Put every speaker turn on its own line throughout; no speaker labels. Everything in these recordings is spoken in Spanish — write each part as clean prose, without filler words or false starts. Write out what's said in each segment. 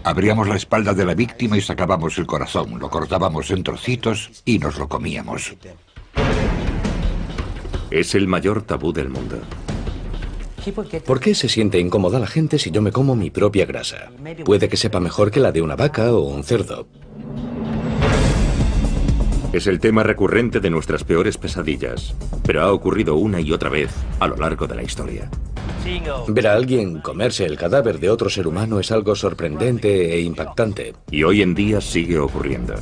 Abríamos la espalda de la víctima y sacábamos el corazón, lo cortábamos en trocitos y nos lo comíamos.
Es el mayor tabú del mundo.
¿Por qué se siente incómoda la gente si yo me como mi propia grasa? Puede que sepa mejor que la de una vaca o un cerdo.
Es el tema recurrente de nuestras peores pesadillas, pero ha ocurrido una y otra vez a lo largo de la historia.
Ver a alguien comerse el cadáver de otro ser humano es algo sorprendente e impactante.
Y hoy en día sigue ocurriendo.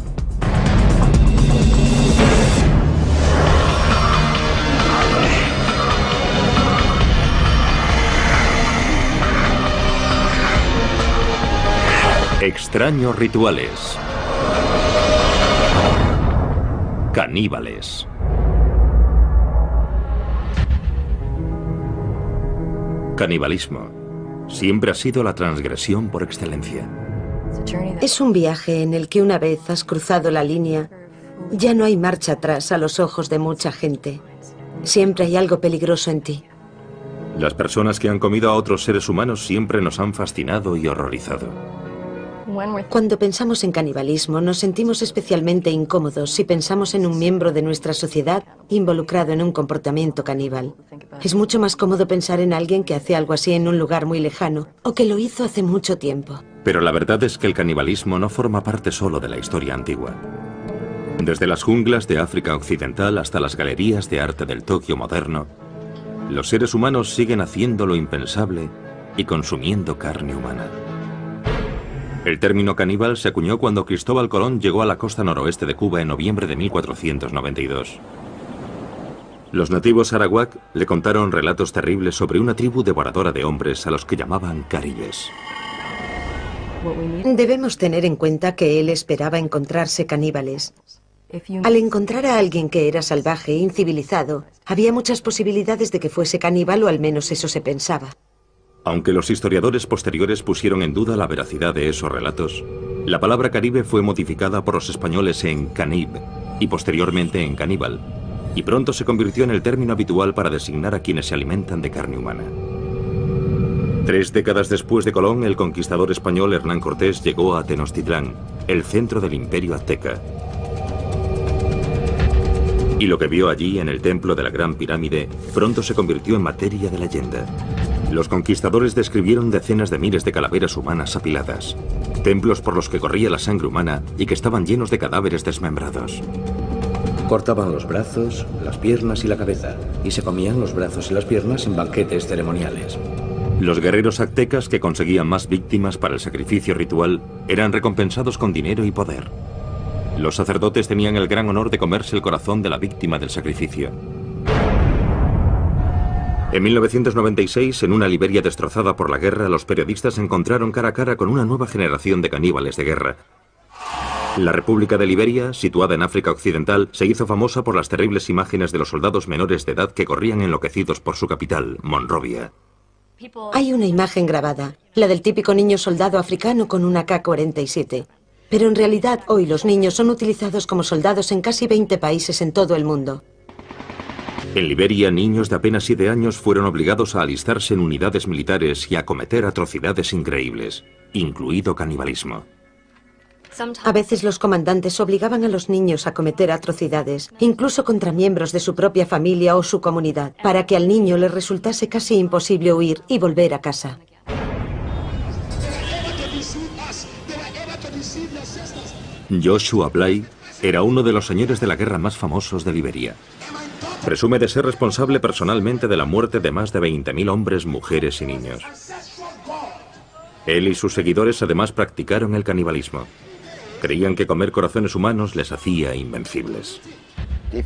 Extraños rituales. Caníbales. Canibalismo siempre ha sido la transgresión por excelencia.
Es un viaje en el que una vez has cruzado la línea, ya no hay marcha atrás a los ojos de mucha gente. Siempre hay algo peligroso en ti.
Las personas que han comido a otros seres humanos siempre nos han fascinado y horrorizado.
Cuando pensamos en canibalismo, nos sentimos especialmente incómodos si pensamos en un miembro de nuestra sociedad involucrado en un comportamiento caníbal. Es mucho más cómodo pensar en alguien que hace algo así en un lugar muy lejano o que lo hizo hace mucho tiempo.
Pero la verdad es que el canibalismo no forma parte solo de la historia antigua. Desde las junglas de África Occidental hasta las galerías de arte del Tokio moderno, los seres humanos siguen haciendo lo impensable y consumiendo carne humana. El término caníbal se acuñó cuando Cristóbal Colón llegó a la costa noroeste de Cuba en noviembre de 1492. Los nativos arawak le contaron relatos terribles sobre una tribu devoradora de hombres a los que llamaban caribes.
Debemos tener en cuenta que él esperaba encontrarse caníbales. Al encontrar a alguien que era salvaje e incivilizado, había muchas posibilidades de que fuese caníbal, o al menos eso se pensaba.
Aunque los historiadores posteriores pusieron en duda la veracidad de esos relatos, la palabra caribe fue modificada por los españoles en canib y posteriormente en caníbal, y pronto se convirtió en el término habitual para designar a quienes se alimentan de carne humana. 3 décadas después de Colón, el conquistador español Hernán Cortés llegó a Tenochtitlán, el centro del imperio azteca. Y lo que vio allí en el templo de la Gran Pirámide pronto se convirtió en materia de leyenda. Los conquistadores describieron decenas de miles de calaveras humanas apiladas, templos por los que corría la sangre humana y que estaban llenos de cadáveres desmembrados.
Cortaban los brazos, las piernas y la cabeza, y se comían los brazos y las piernas en banquetes ceremoniales.
Los guerreros aztecas que conseguían más víctimas para el sacrificio ritual eran recompensados con dinero y poder. Los sacerdotes tenían el gran honor de comerse el corazón de la víctima del sacrificio. En 1996, en una Liberia destrozada por la guerra, los periodistas se encontraron cara a cara con una nueva generación de caníbales de guerra. La República de Liberia, situada en África Occidental, se hizo famosa por las terribles imágenes de los soldados menores de edad que corrían enloquecidos por su capital, Monrovia.
Hay una imagen grabada, la del típico niño soldado africano con una AK-47. Pero en realidad hoy los niños son utilizados como soldados en casi 20 países en todo el mundo.
En Liberia, niños de apenas 7 años fueron obligados a alistarse en unidades militares y a cometer atrocidades increíbles, incluido canibalismo.
A veces los comandantes obligaban a los niños a cometer atrocidades, incluso contra miembros de su propia familia o su comunidad, para que al niño le resultase casi imposible huir y volver a casa.
Joshua Bly era uno de los señores de la guerra más famosos de Liberia. Presume de ser responsable personalmente de la muerte de más de 20.000 hombres, mujeres y niños. Él y sus seguidores además practicaron el canibalismo. Creían que comer corazones humanos les hacía invencibles.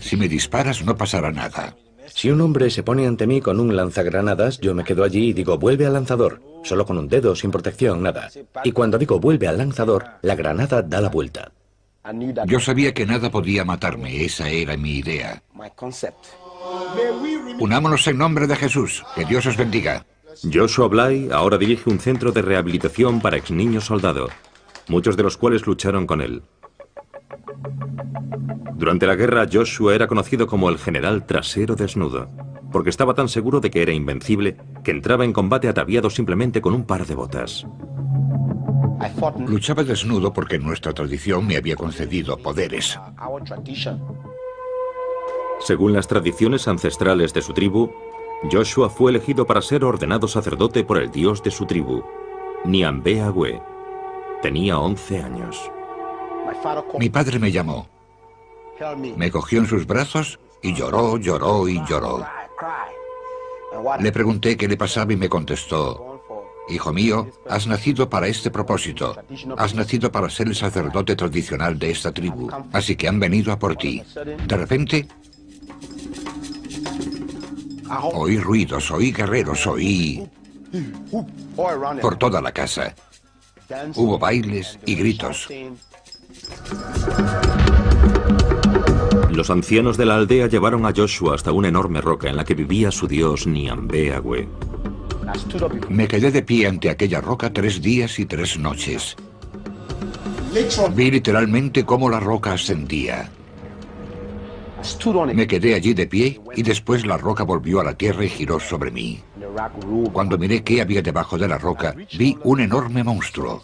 Si me disparas no pasará nada.
Si un hombre se pone ante mí con un lanzagranadas, yo me quedo allí y digo, vuelve al lanzador. Solo con un dedo, sin protección, nada. Y cuando digo vuelve al lanzador, la granada da la vuelta.
Yo sabía que nada podía matarme, esa era mi idea. Unámonos en nombre de Jesús, que Dios os bendiga.
Joshua Bly ahora dirige un centro de rehabilitación para ex niños soldado, muchos de los cuales lucharon con él. Durante la guerra, Joshua era conocido como el general trasero desnudo, porque estaba tan seguro de que era invencible que entraba en combate ataviado simplemente con un par de botas.
Luchaba desnudo porque nuestra tradición me había concedido poderes.
Según las tradiciones ancestrales de su tribu, Joshua fue elegido para ser ordenado sacerdote por el dios de su tribu, Niambe Agüe. Tenía 11 años.
Mi padre me llamó. Me cogió en sus brazos y lloró, lloró y lloró. Le pregunté qué le pasaba y me contestó: hijo mío, has nacido para este propósito. Has nacido para ser el sacerdote tradicional de esta tribu. Así que han venido a por ti. De repente, oí ruidos, oí guerreros, oí por toda la casa. Hubo bailes y gritos.
Los ancianos de la aldea llevaron a Joshua hasta una enorme roca en la que vivía su dios Niambe Agüe.
Me quedé de pie ante aquella roca 3 días y 3 noches. Vi literalmente cómo la roca ascendía. Me quedé allí de pie y después la roca volvió a la tierra y giró sobre mí. Cuando miré qué había debajo de la roca, vi un enorme monstruo.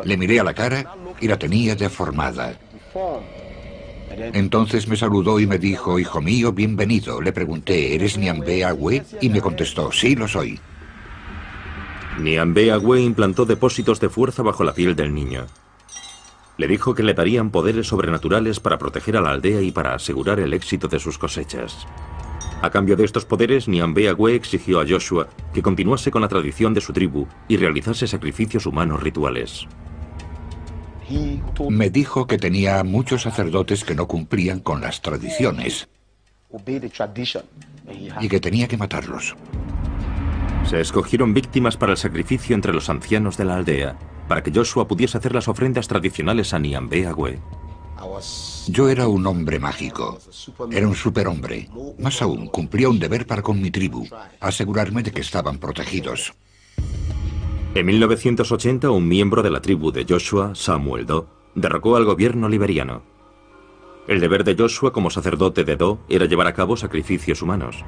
Le miré a la cara y la tenía deformada. Entonces me saludó y me dijo: hijo mío, bienvenido. Le pregunté: ¿eres Niambe Agüe? Y me contestó: sí, lo soy.
Niambe Agüe implantó depósitos de fuerza bajo la piel del niño. Le dijo que le darían poderes sobrenaturales para proteger a la aldea y para asegurar el éxito de sus cosechas. A cambio de estos poderes, Niambe Agüe exigió a Joshua que continuase con la tradición de su tribu y realizase sacrificios humanos rituales.
Me dijo que tenía muchos sacerdotes que no cumplían con las tradiciones y que tenía que matarlos.
Se escogieron víctimas para el sacrificio entre los ancianos de la aldea, para que Joshua pudiese hacer las ofrendas tradicionales a Niambe Agüe.
Yo era un hombre mágico. Era un superhombre. Más aún, cumplía un deber para con mi tribu: asegurarme de que estaban protegidos.
En 1980, un miembro de la tribu de Joshua, Samuel Doe, derrocó al gobierno liberiano. El deber de Joshua como sacerdote de Doe era llevar a cabo sacrificios humanos.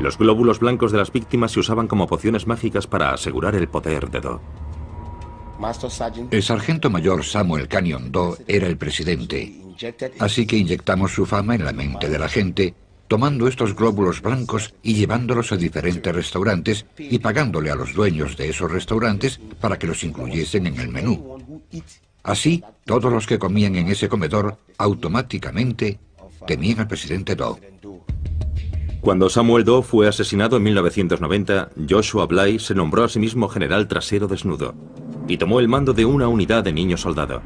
Los glóbulos blancos de las víctimas se usaban como pociones mágicas para asegurar el poder de Doe.
El sargento mayor Samuel Canyon Doe era el presidente, así que inyectamos su fama en la mente de la gente, tomando estos glóbulos blancos y llevándolos a diferentes restaurantes y pagándole a los dueños de esos restaurantes para que los incluyesen en el menú. Así, todos los que comían en ese comedor automáticamente temían al presidente Doe.
Cuando Samuel Doe fue asesinado en 1990, Joshua Bly se nombró a sí mismo general trasero desnudo y tomó el mando de una unidad de niño soldado.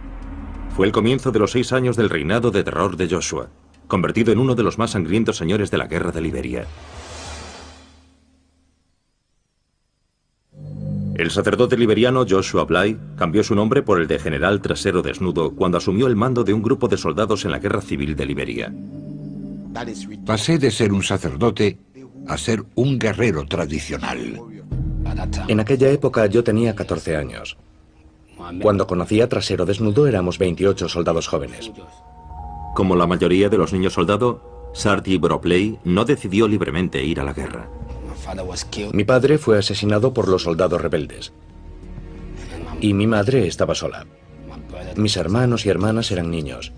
Fue el comienzo de los 6 años del reinado de terror de Joshua, convertido en uno de los más sangrientos señores de la guerra de Liberia. El sacerdote liberiano Joshua Bly cambió su nombre por el de general trasero desnudo cuando asumió el mando de un grupo de soldados en la guerra civil de Liberia.
Pasé de ser un sacerdote a ser un guerrero tradicional.
En aquella época yo tenía 14 años. Cuando conocí a Trasero Desnudo éramos 28 soldados jóvenes.
Como la mayoría de los niños soldados, Sarti Bropley no decidió libremente ir a la guerra.
Mi padre fue asesinado por los soldados rebeldes. Y mi madre estaba sola. Mis hermanos y hermanas eran niños.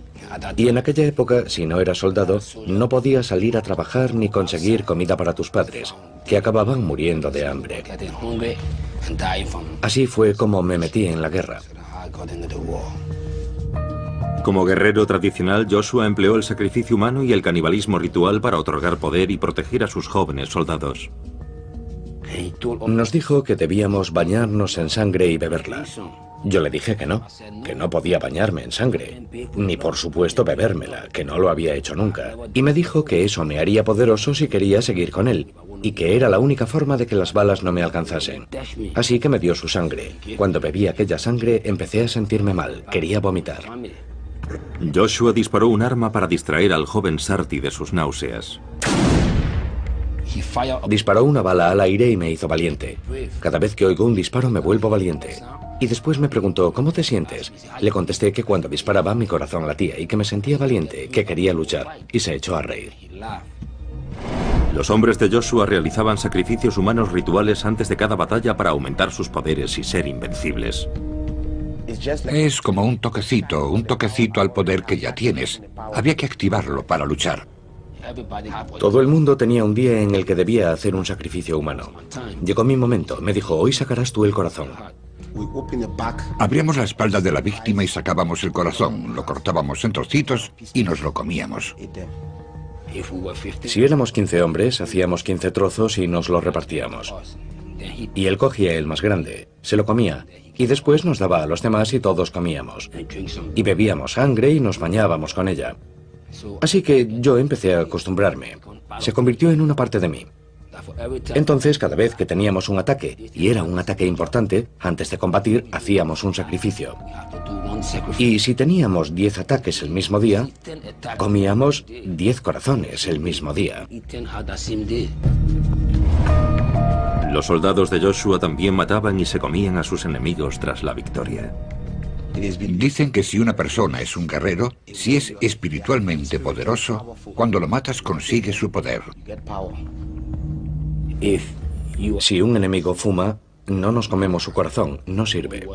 Y en aquella época, si no eras soldado, no podías salir a trabajar ni conseguir comida para tus padres, que acababan muriendo de hambre. Así fue como me metí en la guerra.
Como guerrero tradicional, Joshua empleó el sacrificio humano y el canibalismo ritual para otorgar poder y proteger a sus jóvenes soldados.
Nos dijo que debíamos bañarnos en sangre y beberla. Yo le dije que no podía bañarme en sangre, ni por supuesto bebérmela, que no lo había hecho nunca. Y me dijo que eso me haría poderoso si quería seguir con él, y que era la única forma de que las balas no me alcanzasen. Así que me dio su sangre. Cuando bebí aquella sangre empecé a sentirme mal, quería vomitar.
Joshua disparó un arma para distraer al joven Sarti de sus náuseas.
Disparó una bala al aire y me hizo valiente. Cada vez que oigo un disparo me vuelvo valiente. Y después me preguntó, ¿cómo te sientes? Le contesté que cuando disparaba mi corazón latía y que me sentía valiente, que quería luchar. Y se echó a reír.
Los hombres de Joshua realizaban sacrificios humanos rituales antes de cada batalla para aumentar sus poderes y ser invencibles.
Es como un toquecito al poder que ya tienes. Había que activarlo para luchar.
Todo el mundo tenía un día en el que debía hacer un sacrificio humano. Llegó mi momento. Me dijo, hoy sacarás tú el corazón.
Abríamos la espalda de la víctima y sacábamos el corazón, lo cortábamos en trocitos y nos lo comíamos.
Si éramos 15 hombres, hacíamos 15 trozos y nos los repartíamos. Y él cogía el más grande, se lo comía, y después nos daba a los demás y todos comíamos. Y bebíamos sangre y nos bañábamos con ella. Así que yo empecé a acostumbrarme. Se convirtió en una parte de mí. Entonces, cada vez que teníamos un ataque, y era un ataque importante, antes de combatir, hacíamos un sacrificio. Y si teníamos 10 ataques el mismo día, comíamos 10 corazones el mismo día.
Los soldados de Joshua también mataban y se comían a sus enemigos tras la victoria.
Dicen que si una persona es un guerrero, si es espiritualmente poderoso, cuando lo matas consigue su poder.
Si un enemigo fuma, no nos comemos su corazón, no sirve.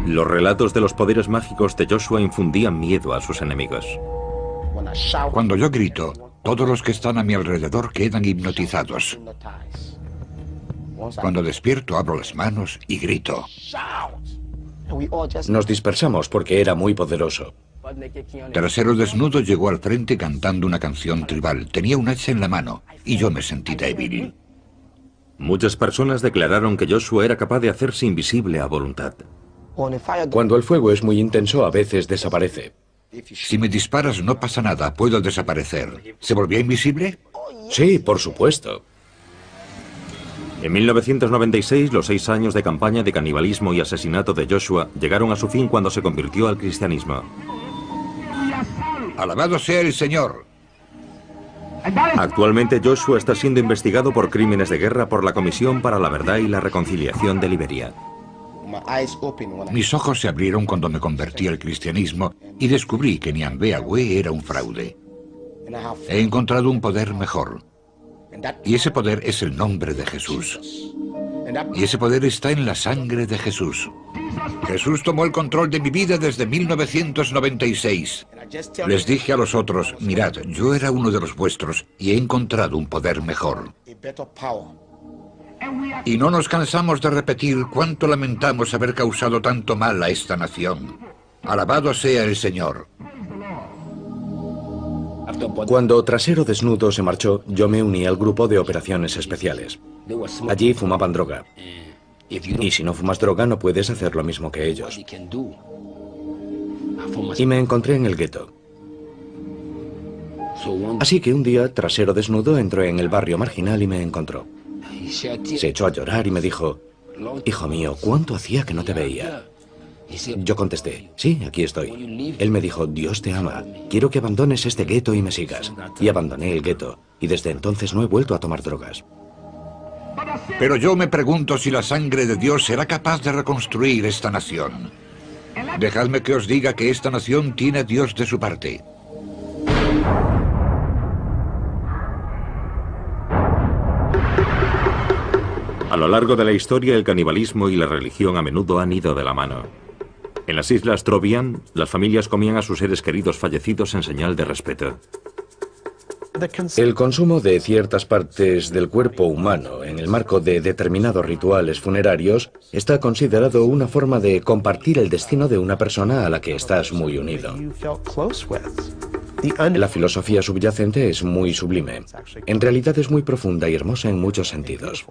Los relatos de los poderes mágicos de Joshua infundían miedo a sus enemigos.
Cuando yo grito, todos los que están a mi alrededor quedan hipnotizados. Cuando despierto, abro las manos y grito.
Nos dispersamos porque era muy poderoso.
Trasero Desnudo llegó al frente cantando una canción tribal. Tenía un hacha en la mano y yo me sentí débil.
Muchas personas declararon que Joshua era capaz de hacerse invisible a voluntad.
Cuando el fuego es muy intenso, a veces desaparece.
Si me disparas no pasa nada, puedo desaparecer. ¿Se volvió invisible?
Sí, por supuesto.
En 1996, los 6 años de campaña de canibalismo y asesinato de Joshua llegaron a su fin cuando se convirtió al cristianismo.
Alabado sea el Señor.
Actualmente Joshua está siendo investigado por crímenes de guerra por la Comisión para la Verdad y la Reconciliación de Liberia.
Mis ojos se abrieron cuando me convertí al cristianismo y descubrí que Nyambe Agüe era un fraude. He encontrado un poder mejor. Y ese poder es el nombre de Jesús. Y ese poder está en la sangre de Jesús. Jesús tomó el control de mi vida desde 1996. Les dije a los otros, mirad, yo era uno de los vuestros y he encontrado un poder mejor. Y no nos cansamos de repetir cuánto lamentamos haber causado tanto mal a esta nación. Alabado sea el Señor.
Cuando Trasero Desnudo se marchó, yo me uní al grupo de operaciones especiales. Allí fumaban droga. Y si no fumas droga, no puedes hacer lo mismo que ellos. Y me encontré en el gueto. Así que un día, Trasero Desnudo entró en el barrio marginal y me encontró. Se echó a llorar y me dijo, hijo mío, ¿cuánto hacía que no te veía? Yo contesté, sí, aquí estoy. Él me dijo, Dios te ama, quiero que abandones este gueto y me sigas. Y abandoné el gueto, y desde entonces no he vuelto a tomar drogas.
Pero yo me pregunto si la sangre de Dios será capaz de reconstruir esta nación. Dejadme que os diga que esta nación tiene a Dios de su parte.
A lo largo de la historia, el canibalismo y la religión a menudo han ido de la mano. En las islas Trobriand, las familias comían a sus seres queridos fallecidos en señal de respeto.
El consumo de ciertas partes del cuerpo humano en el marco de determinados rituales funerarios está considerado una forma de compartir el destino de una persona a la que estás muy unido. La filosofía subyacente es muy sublime. En realidad es muy profunda y hermosa en muchos sentidos.